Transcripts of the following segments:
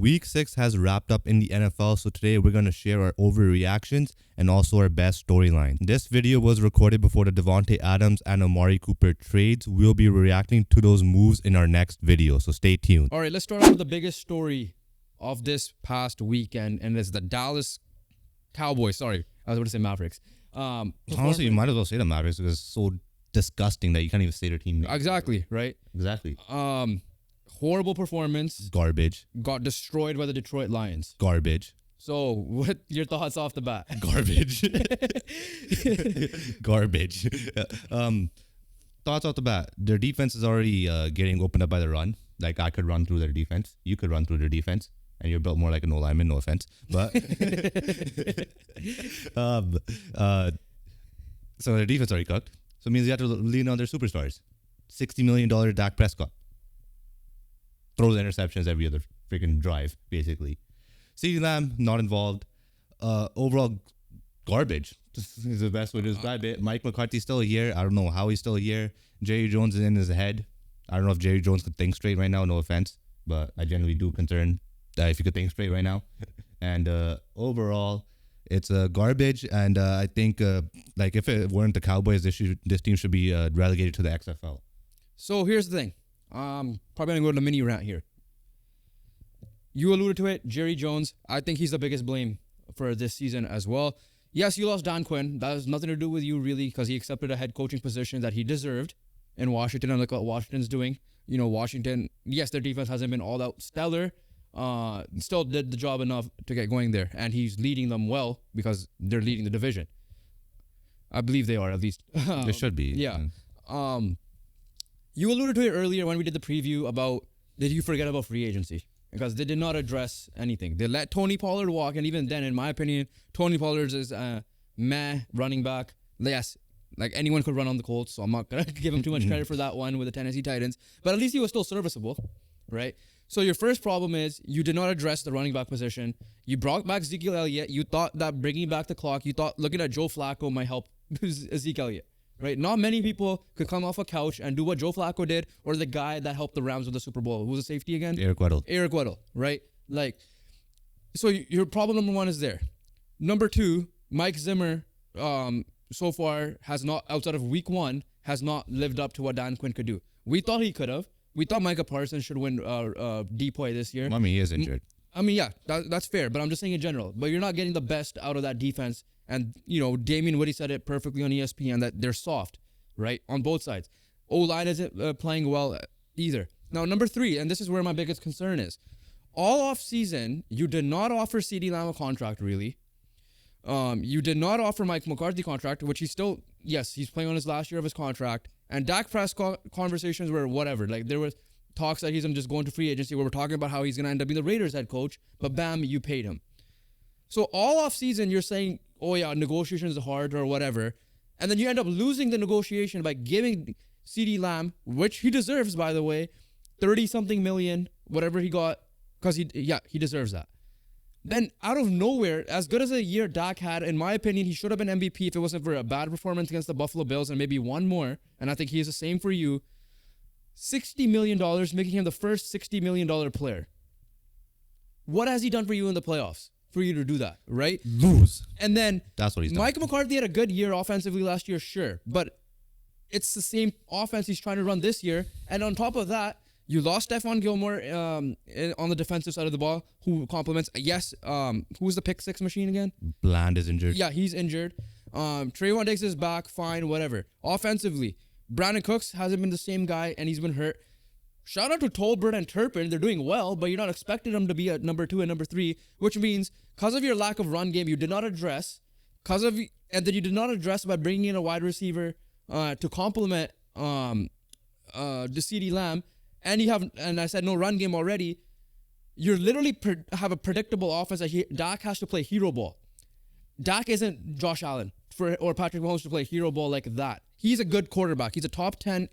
Week 6 has wrapped up in the NFL, so today we're going to share our overreactions and also our best storylines. This video was recorded before the Devontae Adams and Amari Cooper trades. We'll be reacting to those moves in our next video, so stay tuned. All right, let's start off with the biggest story of this past weekend, and it's the Dallas Cowboys. Sorry, I was going to say Mavericks. Honestly, you might as well say the Mavericks because it's so disgusting that you can't even say their team name. Exactly, right? Exactly. Horrible performance. Garbage. Got destroyed by the Detroit Lions. Garbage. So, what your thoughts off the bat? Garbage. Garbage. Thoughts off the bat. Their defense is already getting opened up by the run. Like, I could run through their defense. You could run through their defense. And you're built more like an O-lineman, no offense. But so their defense already cooked. So it means you have to lean on their superstars. $60 million Dak Prescott. Throws interceptions every other freaking drive, basically. CeeDee Lamb, not involved. Overall, garbage. This is the best way to describe it. Mike McCarthy's still here. I don't know how he's still here. Jerry Jones is in his head. I don't know if Jerry Jones could think straight right now, no offense. But I generally do concern if you could think straight right now. And overall, it's garbage. And I think like if it weren't the Cowboys, this team should be relegated to the XFL. So here's the thing. Probably gonna go to the mini rant here. You alluded to it, Jerry Jones. I think he's the biggest blame for this season as well. Yes, you lost Dan Quinn. That has nothing to do with you really, because he accepted a head coaching position that he deserved in Washington, and look what Washington's doing. You know, Washington, yes, their defense hasn't been all that stellar. Still did the job enough to get going there, and he's leading them well because they're leading the division. I believe they are, at least. They should be. Yeah. You alluded to it earlier when we did the preview about, did you forget about free agency? Because they did not address anything. They let Tony Pollard walk, and even then, in my opinion, Tony Pollard is a meh running back. Yes, like anyone could run on the Colts, so I'm not going to give him too much credit for that one with the Tennessee Titans. But at least he was still serviceable, right? So your first problem is you did not address the running back position. You brought back Ezekiel Elliott. You thought that bringing back the clock, you thought looking at Joe Flacco might help Ezekiel Elliott. Right? Not many people could come off a couch and do what Joe Flacco did, or the guy that helped the Rams with the Super Bowl. Who was the safety again? Eric Weddle, right? Like, so your problem number one is there. Number two, Mike Zimmer, so far has not, outside of week one, has not lived up to what Dan Quinn could do. We thought he could have. We thought Micah Parsons should win DPOY this year. I mean, he is injured. I mean, yeah, that's fair, but I'm just saying in general. But you're not getting the best out of that defense. And, you know, Damian Woody said it perfectly on ESPN that they're soft, right, on both sides. O-line isn't playing well either. Now, number three, and this is where my biggest concern is. All offseason, you did not offer CeeDee Lamb a contract, really. You did not offer Mike McCarthy a contract, which he's still, yes, he's playing on his last year of his contract. And Dak Prescott conversations were whatever. Like, there were talks that he's just going to free agency where we're talking about how he's going to end up being the Raiders head coach, but bam, you paid him. So all offseason, you're saying, oh yeah, negotiations are hard or whatever. And then you end up losing the negotiation by giving CeeDee Lamb, which he deserves, by the way, 30-something million, whatever he got, because he deserves that. Then out of nowhere, as good as a year Dak had, in my opinion, he should have been MVP if it wasn't for a bad performance against the Buffalo Bills and maybe one more. And I think he is the same for you. $60 million, making him the first $60 million player. What has he done for you in the playoffs? For you to do that, right? Lose. And then that's what he's done. Mike McCarthy had a good year offensively last year, sure. But it's the same offense he's trying to run this year. And on top of that, you lost Stephon Gilmore on the defensive side of the ball, who complements, yes, who's the pick six machine again? Bland is injured. Yeah, he's injured. Trayvon Diggs is back, fine, whatever. Offensively, Brandon Cooks hasn't been the same guy, and he's been hurt. Shout out to Tolbert and Turpin. They're doing well, but you're not expecting them to be at number 2 and number 3, which means because of your lack of run game, you did not address, and then you did not address by bringing in a wide receiver to complement the CeeDee Lamb, and I said no run game already. You literally have a predictable offense that Dak has to play hero ball. Dak isn't Josh Allen or Patrick Mahomes to play hero ball like that. He's a good quarterback. He's a top 10,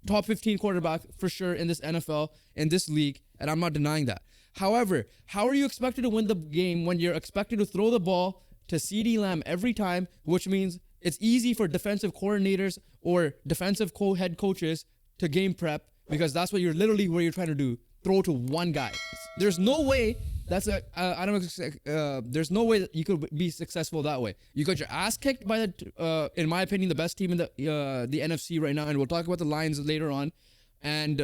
top 15 quarterback for sure in this NFL, in this league, and I'm not denying that. However, how are you expected to win the game when you're expected to throw the ball to CeeDee Lamb every time, which means it's easy for defensive coordinators or defensive head coaches to game prep, because that's what you're literally where you're trying to do. throw to one guy. There's no way that's a I don't know. There's no way that you could be successful that way. You got your ass kicked by the, in my opinion, the best team in the NFC right now, and we'll talk about the Lions later on. And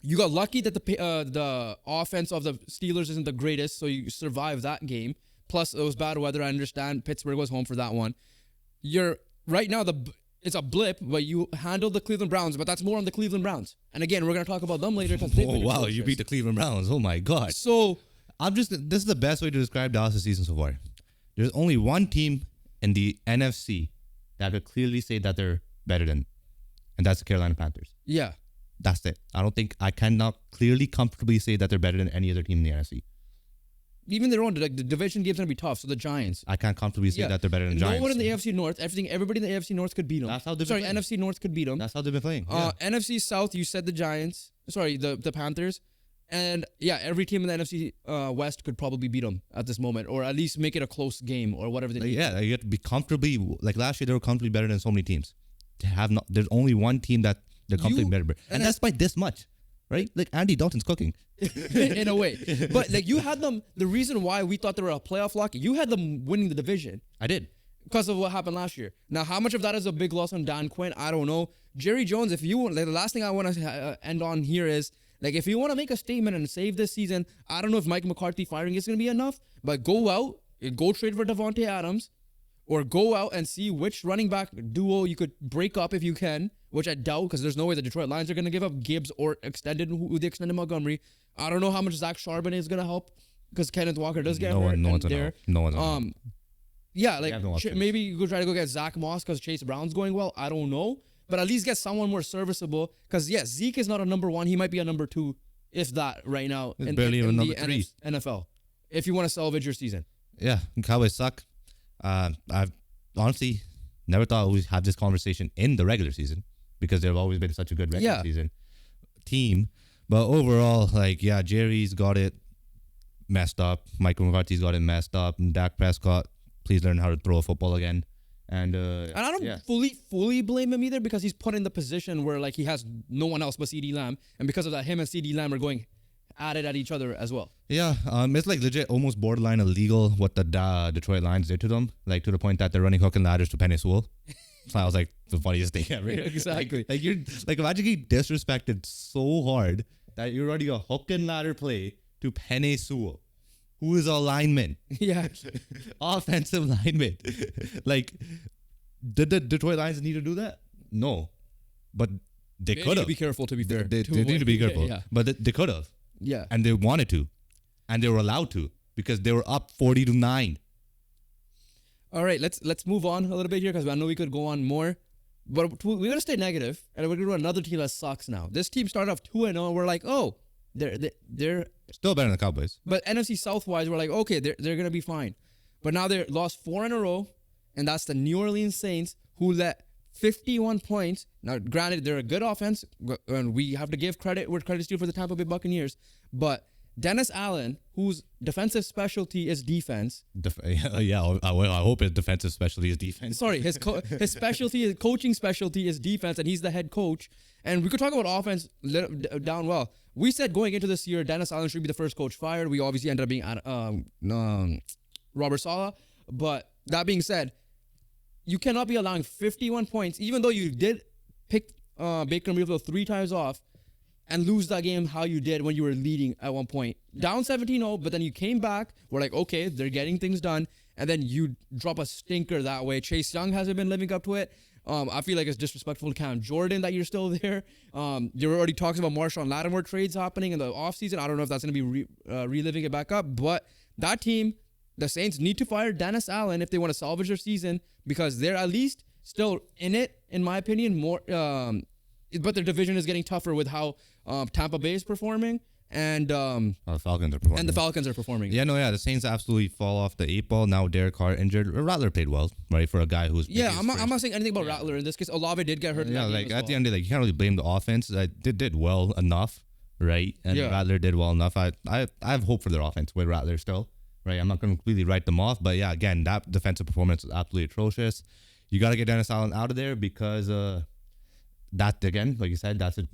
you got lucky that the offense of the Steelers isn't the greatest, so you survived that game. Plus, it was bad weather. I understand Pittsburgh was home for that one. You're right now it's a blip, but you handled the Cleveland Browns, but that's more on the Cleveland Browns. And again, we're gonna talk about them later because Oh wow, you beat the Cleveland Browns. Oh my god. So this is the best way to describe Dallas' season so far. There's only one team in the NFC that could clearly say that they're better than, and that's the Carolina Panthers. yeah, That's it. I cannot clearly comfortably say that they're better than any other team in the NFC. even their own the division game's gonna be tough. So the Giants. I can't comfortably say that they're better than Giants. No one in the AFC North. Everybody in the AFC North could beat them. That's how they've been playing. NFC North could beat them. That's how they've been playing. Yeah. NFC South, you said the Giants. Sorry, the Panthers. And yeah, every team in the NFC West could probably beat them at this moment, or at least make it a close game, or whatever they need. Yeah, you have to be comfortably, like last year they were comfortably better than so many teams. There's only one team that they're comfortably better. And that's by this much, right? Like Andy Dalton's cooking. In a way. But like you had them, the reason why we thought they were a playoff lock, you had them winning the division. I did. Because of what happened last year. Now, how much of that is a big loss on Dan Quinn? I don't know. Jerry Jones, if you want, like, the last thing I want to end on here is, like, if you want to make a statement and save this season, I don't know if Mike McCarthy firing is going to be enough, but go out, go trade for Devontae Adams, or go out and see which running back duo you could break up if you can, which I doubt because there's no way the Detroit Lions are going to give up Gibbs or who they extended Montgomery. I don't know how much Zach Charbonnet is going to help because Kenneth Walker does get hurt. No one's there. No one's Yeah, like maybe you could try to go get Zach Moss because Chase Brown's going well. I don't know. But at least get someone more serviceable. Because, yes, Zeke is not a number one. He might be a number two, if that, right now. It's barely even number three. NFL. If you want to salvage your season. Yeah, Cowboys suck. I've honestly never thought we'd have this conversation in the regular season because they've always been such a good regular season team. But overall, like, yeah, Jerry's got it messed up. Michael McCarthy's got it messed up. And Dak Prescott, please learn how to throw a football again. And I don't fully blame him either because he's put in the position where like he has no one else but CeeDee Lamb, and because of that, him and CeeDee Lamb are going at it at each other as well. Yeah, it's like legit almost borderline illegal what the Detroit Lions did to them, like to the point that they're running hook and ladders to Penei Sewell. So I was like the funniest thing ever. Exactly. Like you're like imagine getting disrespected so hard that you're running a hook and ladder play to Penei Sewell, who is a lineman. Yeah. Offensive lineman. Like, did the Detroit Lions need to do that? No. But they could have. Be careful, to be fair. They need to be careful. Yeah. But they could have. Yeah. And they wanted to. And they were allowed to because they were up 40-9. All right, let's move on a little bit here because I know we could go on more. But we're going to stay negative, and we're going to do another team that sucks now. This team started off 2-0, and we're like, oh, they're Still better than the Cowboys. But NFC South-wise, we're like, okay, they're going to be fine. But now they lost 4 in a row, and that's the New Orleans Saints who let 51 points. Now, granted, they're a good offense, and we have to give credit where credit's due for the Tampa Bay Buccaneers. But Dennis Allen, whose defensive specialty is defense. I hope his defensive specialty is defense. Sorry, his coaching specialty is defense, and he's the head coach. And we could talk about offense down well. We said going into this year, Dennis Allen should be the first coach fired. We obviously ended up being Robert Saleh. But that being said, you cannot be allowing 51 points, even though you did pick Baker Mayfield 3 times off, and lose that game how you did when you were leading at one point. Down 17-0, but then you came back. We're like, okay, they're getting things done. And then you drop a stinker that way. Chase Young hasn't been living up to it. I feel like it's disrespectful to Cam Jordan that you're still there. There were already talks about Marshawn Lattimore trades happening in the offseason. I don't know if that's going to be reliving it back up. But that team, the Saints, need to fire Dennis Allen if they want to salvage their season because they're at least still in it, in my opinion, more. But their division is getting tougher with how Tampa Bay is performing and the Falcons are performing. And the Falcons are performing. The Saints absolutely fall off the 8 ball. Now Derek Carr injured. Rattler played well, right, for a guy who's I'm not saying anything about Rattler in this case. Olave did get hurt. Yeah, like at the end of the day, you can't really blame the offense. They did well enough, right? And Rattler did well enough. I have hope for their offense with Rattler still, right? I'm not going to completely write them off, but yeah, again, that defensive performance is absolutely atrocious. You got to get Dennis Allen out of there because that again, like you said, that's the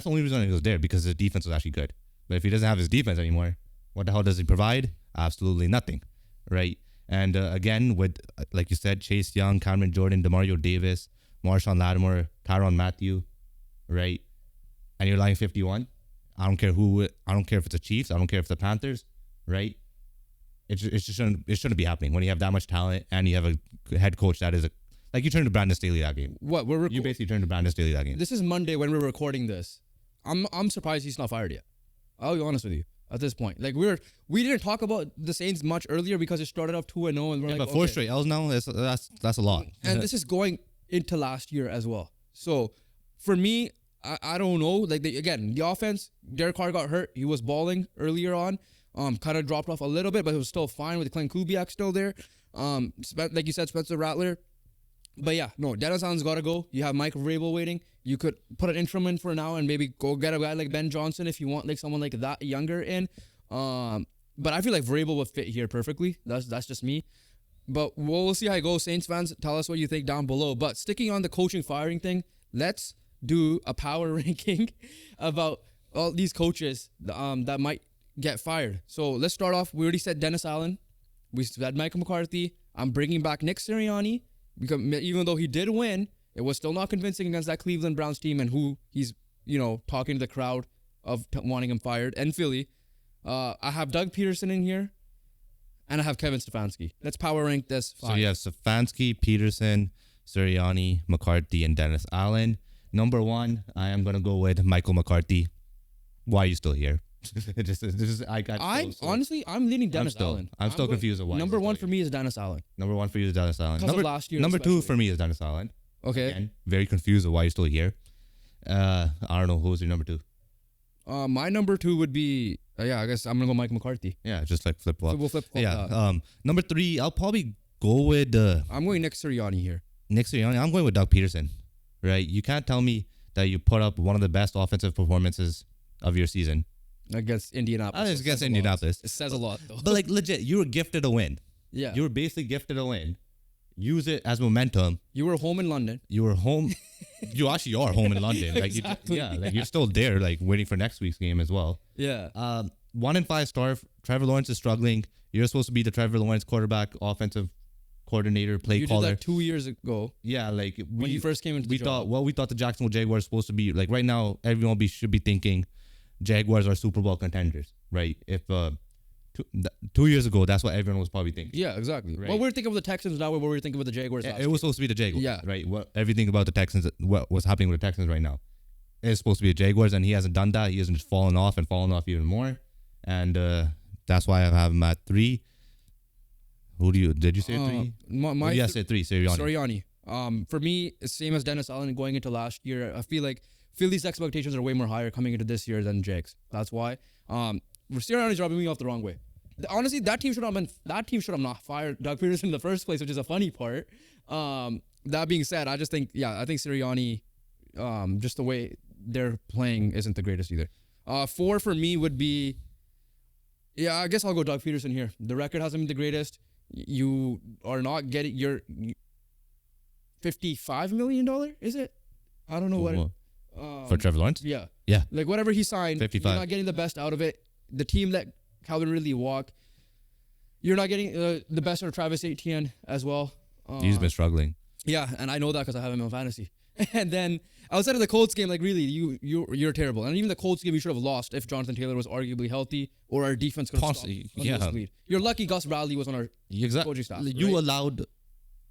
only reason he was there because his defense was actually good. But if he doesn't have his defense anymore, what the hell does he provide? Absolutely nothing, right? And again, with like you said, Chase Young, Cameron Jordan, Demario Davis, Marshawn Lattimore, Tyrann Mathieu, right? And you're lying 51. I don't care who. I don't care if it's the Chiefs. I don't care if it's the Panthers, right? It shouldn't be happening when you have that much talent and you have a head coach that is like you turned to Brandon Staley that game. What You basically turned to Brandon Staley that game. This is Monday when we're recording this. I'm surprised he's not fired yet. I'll be honest with you. At this point, like we didn't talk about the Saints much earlier because it started off 2-0, and we're like, but 4 straight L's now. That's a lot. And this is going into last year as well. So for me, I don't know. Like the offense, Derek Carr got hurt. He was balling earlier on. Kind of dropped off a little bit, but it was still fine with Clint Kubiak still there. Like you said, Spencer Rattler. But yeah, no, Dennis Allen's got to go. You have Mike Vrabel waiting. You could put an interim in for now and maybe go get a guy like Ben Johnson if you want like someone like that younger in. But I feel like Vrabel would fit here perfectly. That's just me. But we'll see how it goes. Saints fans, tell us what you think down below. But sticking on the coaching firing thing, let's do a power ranking about all these coaches that might get fired. So let's start off. We already said Dennis Allen. We said Michael McCarthy. I'm bringing back Nick Sirianni because even though he did win, it was still not convincing against that Cleveland Browns team and who he's talking to the crowd of wanting him fired. And Philly. I have Doug Peterson in here. And I have Kevin Stefanski. Let's power rank this. 5. So you have Stefanski, Peterson, Sirianni, McCarthy, and Dennis Allen. Number 1, I am gonna go with Michael McCarthy. Why are you still here? Honestly, I'm leaning Dennis Allen. I'm still confused of why. Number 1 for me is Dennis Allen. Number 1 for you is Dennis Allen. Last year, number 2 for me is Dennis Allen. Okay. Again, very confused of why you're still here. I don't know who's your number 2. My number 2 would be I guess I'm gonna go Mike McCarthy. Yeah, just like flip flop. We'll flip flop. Yeah. Number 3, I'll probably go with I'm going Nick Sirianni here. Nick Sirianni. I'm going with Doug Peterson. Right? You can't tell me that you put up one of the best offensive performances of your season against Indianapolis. It's against Indianapolis. It says a lot, though. But like legit, you were gifted a win. Yeah. You were basically gifted a win. Use it as momentum. You were home in London. You were home. You actually are home in London. Like exactly. You're still there, like waiting for next week's game as well. Yeah. 1 and 5 star. Trevor Lawrence is struggling. You're supposed to be the Trevor Lawrence quarterback, offensive coordinator, play caller. You did that 2 years ago. Yeah, like when you first came into the job. We thought the Jacksonville Jaguars supposed to be like right now. Everyone should be thinking Jaguars are Super Bowl contenders, right? If 2 years ago, that's what everyone was probably thinking. Yeah, exactly. Right. Well, we're thinking of the Texans now. What we're thinking of the Jaguars. It was supposed to be the Jaguars. Yeah. Right. Everything about the Texans, what was happening with the Texans right now, is supposed to be the Jaguars, and he hasn't done that. He hasn't just fallen off even more, and that's why I have him at 3. Did you say 3? I said 3. Sirianni. For me, same as Dennis Allen going into last year. I feel like Philly's expectations are way more higher coming into this year than Jake's. That's why. Sirianni's rubbing me off the wrong way. Honestly, that team should have not fired Doug Peterson in the first place, which is a funny part. That being said, I think Sirianni, just the way they're playing isn't the greatest either. 4 for me would be, I guess I'll go Doug Peterson here. The record hasn't been the greatest. You are not getting your $55 million, is it? I don't know what. For Trevor Lawrence? Yeah. Yeah. Like whatever he signed, 55. You're not getting the best out of it. The team let Calvin Ridley walk. You're not getting the best out of Travis Etienne as well. He's been struggling. Yeah, and I know that because I have him in fantasy. And then outside of the Colts game, like really, you're terrible. And even the Colts game, you should have lost if Jonathan Taylor was arguably healthy or our defense could have stopped this lead. You're lucky Gus Bradley was on our coaching staff. You allowed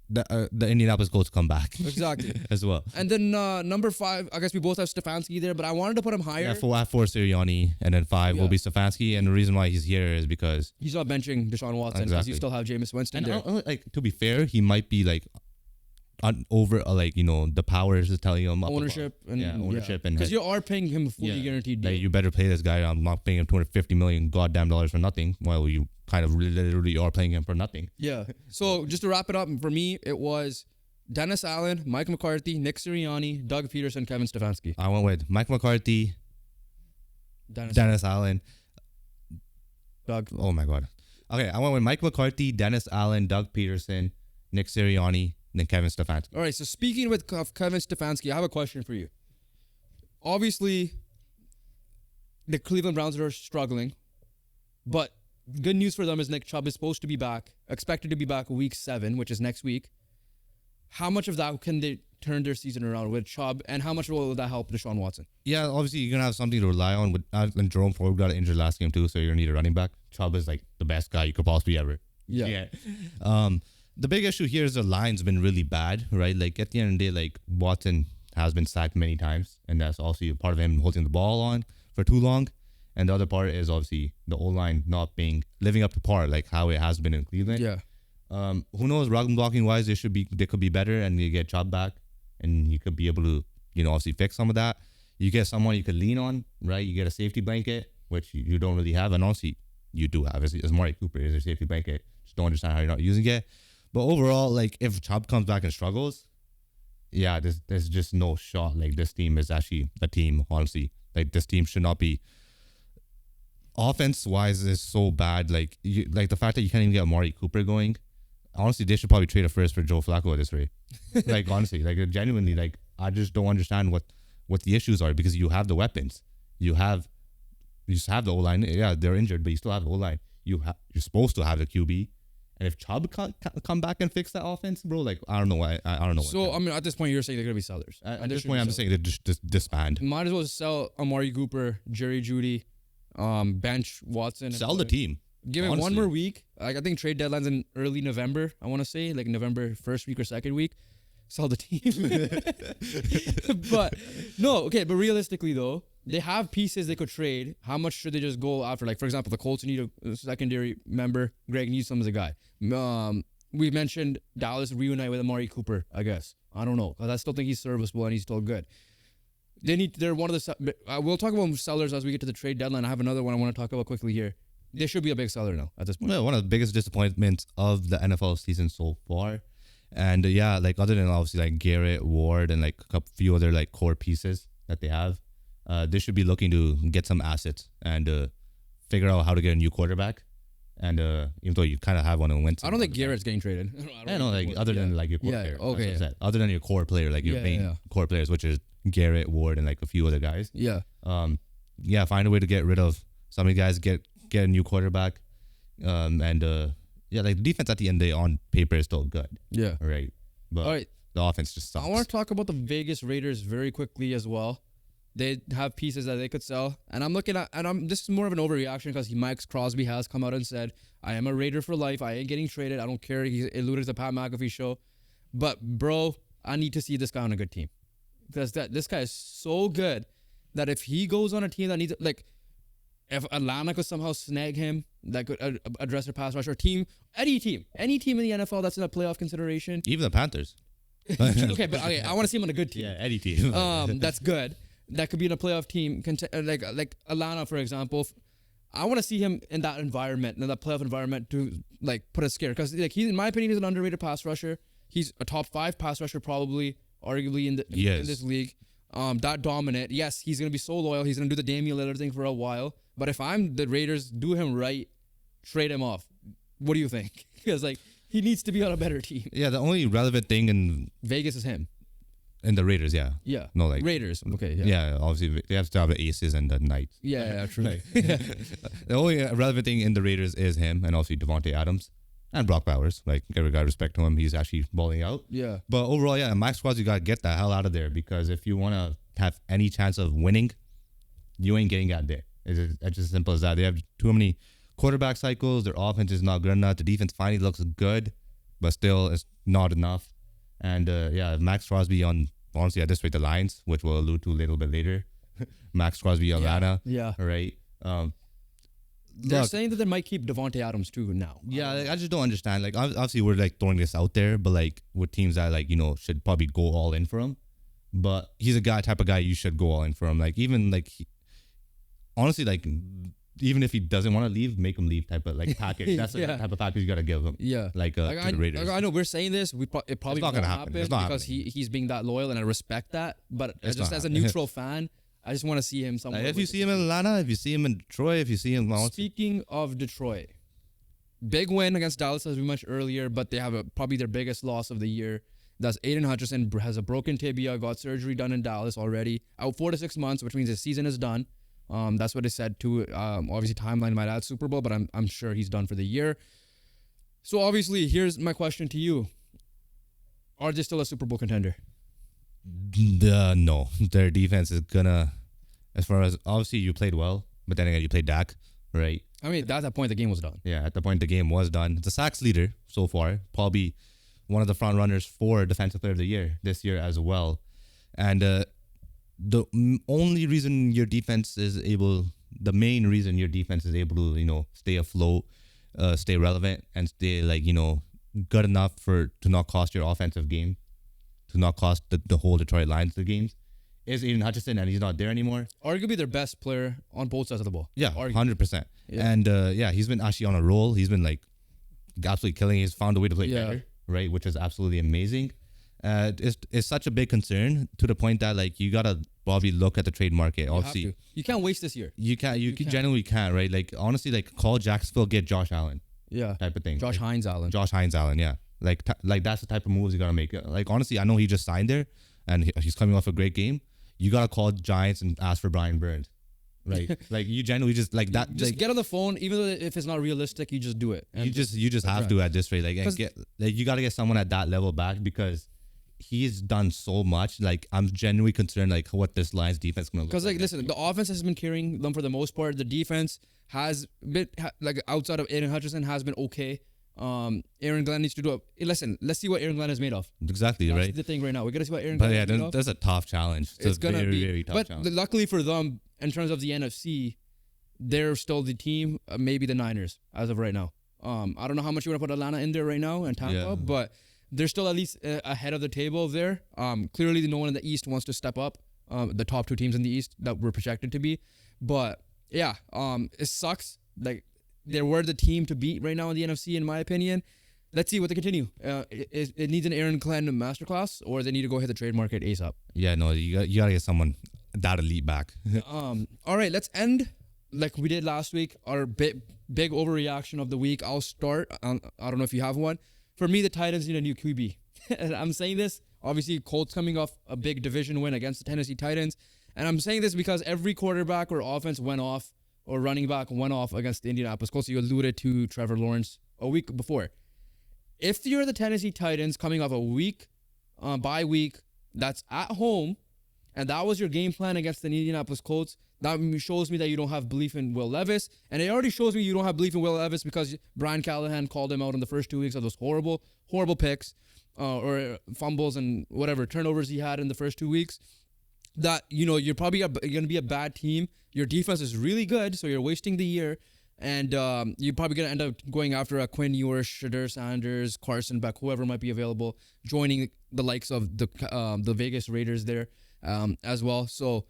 the Indianapolis Colts come back. Exactly. As well. And then number 5, I guess we both have Stefanski there, but I wanted to put him higher. Yeah, 4 Sirianni, and then 5 will be Stefanski. And the reason why he's here is because he's not benching Deshaun Watson because you still have Jameis Winston there. Like, to be fair, he might be like the powers is telling him ownership and because you are paying him a fully guaranteed deal. Like, you better pay this guy. I'm not paying him $250 million goddamn dollars for nothing. Well, you kind of literally are paying him for nothing. Yeah. So just to wrap it up, for me, it was Dennis Allen, Mike McCarthy, Nick Sirianni, Doug Peterson, Kevin Stefanski. I went with Mike McCarthy, Dennis Allen, Doug. Oh my god. Okay, I went with Mike McCarthy, Dennis Allen, Doug Peterson, Nick Sirianni, then Kevin Stefanski. All right, so speaking with Kevin Stefanski, I have a question for you. Obviously, the Cleveland Browns are struggling, but good news for them is Nick Chubb is supposed to be back, expected to be back week 7, which is next week. How much of that can they turn their season around with Chubb, and how much will that help Deshaun Watson? Yeah, obviously you're gonna have something to rely on. And Jerome Ford got injured last game too, so you're gonna need a running back. Chubb is like the best guy you could possibly ever. Yeah. The big issue here is the line's been really bad, right? Like at the end of the day, like Watson has been sacked many times, and that's also part of him holding the ball on for too long. And the other part is obviously the O-line not living up to par, like how it has been in Cleveland. Yeah. Who knows? Run blocking wise, they could be better, and you get Chubb back, and you could be able to, obviously fix some of that. You get someone you could lean on, right? You get a safety blanket, which you don't really have, and honestly, you do have. As Amari Cooper is a safety blanket. Just don't understand how you're not using it. But overall, like if Chubb comes back and struggles, yeah, there's just no shot. Like this team is actually a team, honestly. Like this team should not be. Offense wise is so bad. Like the fact that you can't even get Amari Cooper going. Honestly, they should probably trade a first for Joe Flacco at this rate. Like honestly, like genuinely, like I just don't understand what the issues are, because you have the weapons. You just have the O-line. Yeah, they're injured, but you still have the O-line. You're supposed to have the QB. And if Chubb can't come back and fix that offense, bro, like I don't know why. I don't know. So I mean, at this point, you're saying they're gonna be sellers. At this point, I'm just saying they just disband. Might as well sell Amari Cooper, Jerry Jeudy, bench Watson. Sell the team. Give it one more week. Like I think trade deadline's in early November. I want to say like November 1st week or 2nd week. Sell the team. But no, okay. But realistically though, they have pieces they could trade. How much should they just go after? Like for example, the Colts need a secondary member. Greg Newsome is a guy. We mentioned Dallas reunite with Amari Cooper. I guess I don't know, because I still think he's serviceable and he's still good. They're one of the. We'll talk about sellers as we get to the trade deadline. I have another one I want to talk about quickly here. They should be a big seller now at this point. Yeah, one of the biggest disappointments of the NFL season so far. And yeah, like other than obviously like Garrett, Ward, and like a few other like core pieces that they have, they should be looking to get some assets and figure out how to get a new quarterback. And even though you kind of have one in Winston. I don't think Garrett's getting traded. I know, like other than like your core player. Okay. Yeah. Other than your core player, like your main core players, which is Garrett, Ward, and like a few other guys. Yeah. Yeah, find a way to get rid of some of the guys, get a new quarterback. Yeah, like the defense at the end of the day on paper is still good. Yeah. Right. But all right, the offense just sucks. I want to talk about the Vegas Raiders very quickly as well. They have pieces that they could sell. And I'm looking at, this is more of an overreaction because Mike Crosby has come out and said, I am a Raider for life. I ain't getting traded. I don't care. He alluded to the Pat McAfee show. But, bro, I need to see this guy on a good team. Because this guy is so good that if he goes on a team that needs, like, if Atlanta could somehow snag him, that could address their pass rush, or any team in the NFL that's in a playoff consideration. Even the Panthers. Okay, but I want to see him on a good team. Yeah, any team. That's good. That could be in a playoff team, like Atlanta, for example. I want to see him in that environment, in that playoff environment, to like put a scare. Because like in my opinion, he's an underrated pass rusher. He's a top 5 pass rusher, probably, arguably in this league. That dominant. Yes, he's gonna be so loyal. He's gonna do the Damian Lillard thing for a while. But if I'm the Raiders, do him right, trade him off. What do you think? Because like he needs to be on a better team. Yeah, the only relevant thing in Vegas is him. And the Raiders, yeah. Yeah. No, like Raiders. Okay. Yeah. Yeah, obviously they have to have the aces and the knights. Yeah, true. The only relevant thing in the Raiders is him, and also Devontae Adams and Brock Bowers. Like, every guy respect to him. He's actually balling out. Yeah. But overall, yeah, Max Crosby, you got to get the hell out of there, because if you want to have any chance of winning, you ain't getting out there. It's just as simple as that. They have too many quarterback cycles. Their offense is not good enough. The defense finally looks good, but still it's not enough. And yeah, Max Crosby on, honestly, at this rate, the Lions, which we'll allude to a little bit later. Max Crosby, Atlanta. Yeah. Right. They're saying that they might keep Devontae Adams too now. Yeah, I just don't understand. Like, obviously, we're like throwing this out there, but like with teams that like, should probably go all in for him. But he's a type of guy you should go all in for him. Like, even like, honestly, like, even if he doesn't want to leave, make him leave type of like package. That's the type of package you got to give him. Yeah. Like, to the Raiders. I know we're saying this. It probably not going to happen. It's not because he's being that loyal, and I respect that. But just as a neutral fan, I just want to see him somewhere. If you see him in Atlanta, if you see him in Detroit, if you see him... Speaking of Detroit, big win against Dallas, as we mentioned earlier, but they have probably their biggest loss of the year. That's Aiden Hutchinson has a broken tibia, got surgery done in Dallas already. Out 4 to 6 months, which means his season is done. That's what it said too. Obviously, timeline might add Super Bowl, but I'm sure he's done for the year. So obviously, here's my question to you: are they still a Super Bowl contender? No, their defense is gonna. As far as obviously you played well, but then again you played Dak, right? I mean, at that point, the game was done. Yeah, at the point the game was done. The sacks leader so far, probably one of the front runners for Defensive Player of the Year this year as well. And only reason your defense is able, the main reason your defense is able to, stay afloat, stay relevant, and stay good enough to not cost your offensive game, to not cost the whole Detroit Lions the games, is Aiden Hutchinson, and he's not there anymore. Arguably their best player on both sides of the ball. Yeah, Arguably. 100%. Yeah. And he's been actually on a roll. He's been absolutely killing. He's found a way to play better, right? Which is absolutely amazing. It's such a big concern to the point that you gotta probably look at the trade market. Obviously, you can't waste this year. You genuinely can't, right? Honestly, call Jacksonville, get Josh Allen, type of thing. Josh Hines Allen, yeah. That's the type of moves you gotta make. Honestly, I know he just signed there, and he's coming off a great game. You gotta call Giants and ask for Brian Burns, right? You genuinely just that. Just get on the phone, even though if it's not realistic, you just do it. You just have to at this rate. You gotta get someone at that level back because he's done so much. I'm genuinely concerned what this Lions defense is gonna look like. Because listen, the offense has been carrying them for the most part. The defense has been outside of Aiden Hutchinson has been okay. Aaron Glenn needs to do it. Listen, let's see what Aaron Glenn is made of. Exactly, That's right? the thing right now. We gotta see what Aaron Glenn is made of. That's a tough challenge. It's gonna very, be very tough challenge. But luckily for them, in terms of the NFC, they're still the team. Maybe the Niners as of right now. I don't know how much you want to put Atlanta in there right now and Tampa, but they're still at least ahead of the table there. Clearly, no one in the East wants to step up. The top two teams in the East that were projected to be, but yeah, it sucks. They were the team to beat right now in the NFC, in my opinion. Let's see what they continue. It needs an Aaron Glenn masterclass, or they need to go hit the trade market ASAP. Yeah, no, you gotta get someone that elite back. All right, let's end like we did last week. Our big overreaction of the week. I'll start. I don't know if you have one. For me, the Titans need a new QB. And I'm saying this, obviously, Colts coming off a big division win against the Tennessee Titans. And I'm saying this because every quarterback or offense went off, or running back went off against the Indianapolis Colts. You alluded to Trevor Lawrence a week before. If you're the Tennessee Titans coming off a bye week that's at home, and that was your game plan against the Indianapolis Colts, that shows me that you don't have belief in Will Levis. And it already shows me you don't have belief in Will Levis because Brian Callahan called him out in the first 2 weeks of those horrible picks or fumbles and whatever turnovers he had in the first 2 weeks. That, you're probably going to be a bad team. Your defense is really good, so you're wasting the year. And you're probably going to end up going after a Quinn Ewers, Shadur Sanders, Carson Beck, whoever might be available, joining the likes of the Vegas Raiders there as well. So,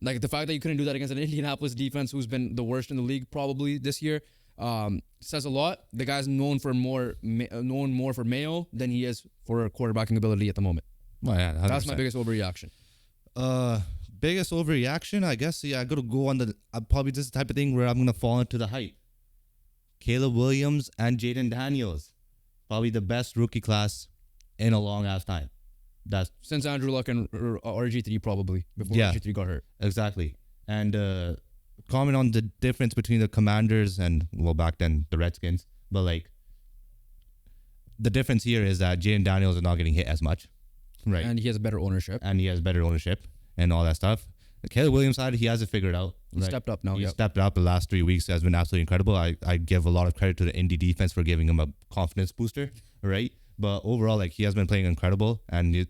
the fact that you couldn't do that against an Indianapolis defense who's been the worst in the league probably this year says a lot. The guy's known more for Mayo than he is for quarterbacking ability at the moment. Well, yeah, 100%. That's my biggest overreaction. Biggest overreaction, I guess. Yeah, I gotta go on probably this type of thing where I'm gonna fall into the hype. Caleb Williams and Jaden Daniels, probably the best rookie class in a long ass time. That's since Andrew Luck and RG3 probably before RG3 got hurt. Exactly. And comment on the difference between the Commanders and back then the Redskins, but the difference here is that Jaden Daniels is not getting hit as much, right? And he has better ownership. And all that stuff. The Caleb Williams side, he has it figured out. He stepped up now. He stepped up the last 3 weeks. Has been absolutely incredible. I give a lot of credit to the Indy defense for giving him a confidence booster, right? But overall, he has been playing incredible. And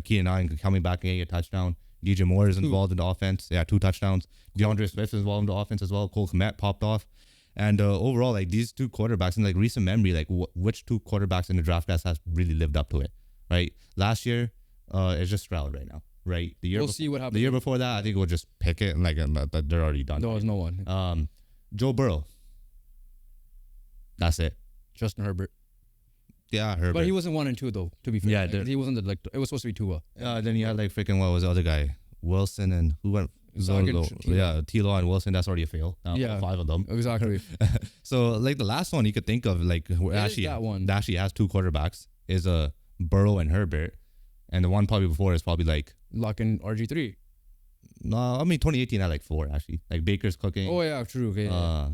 Keenan Allen coming back and getting a touchdown. DJ Moore is involved in the offense. Yeah, 2 touchdowns. DeAndre Swift is involved in the offense as well. Cole Kmet popped off. And overall, these 2 quarterbacks in recent memory, which 2 quarterbacks in the draft class has really lived up to it, right? Last year, it's just Stroud right now. Right, we'll see what happens. The year before that, I think we'll just pick it and they're already done. There's no one. Joe Burrow. That's it. Justin Herbert. Yeah, Herbert. But he wasn't 1 and 2 though. To be fair, yeah, he wasn't it was supposed to be Tua. Then you had what was the other guy? Wilson and who went? T-Law and Wilson. That's already a fail. 5 of them. Exactly. So the last one you could think of that actually has 2 quarterbacks is Burrow and Herbert. And the one probably before is probably Luck and RG3. No, I mean 2018 had like 4 actually. Like Baker's cooking. Oh yeah, true. Okay.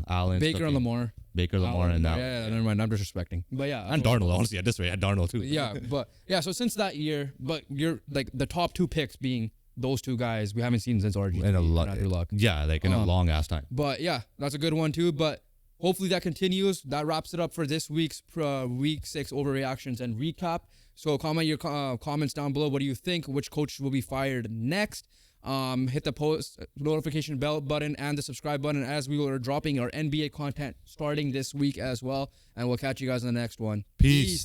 Allen's Baker cooking. and Lamar. Baker, Lamar, and that. Yeah, never mind. I'm disrespecting. But yeah, And Darnold, honestly, at this rate, had Darnold too. yeah, but yeah. So since that year, but you're like the top 2 picks being those 2 guys we haven't seen since RG. in a Andrew Luck. Yeah, like in a long ass time. But yeah, that's a good one too. But hopefully that continues. That wraps it up for this week's week 6 overreactions and recap. So comment your comments down below. What do you think? Which coach will be fired next? Hit the post notification bell button and the subscribe button as we are dropping our NBA content starting this week as well. And we'll catch you guys in the next one. Peace.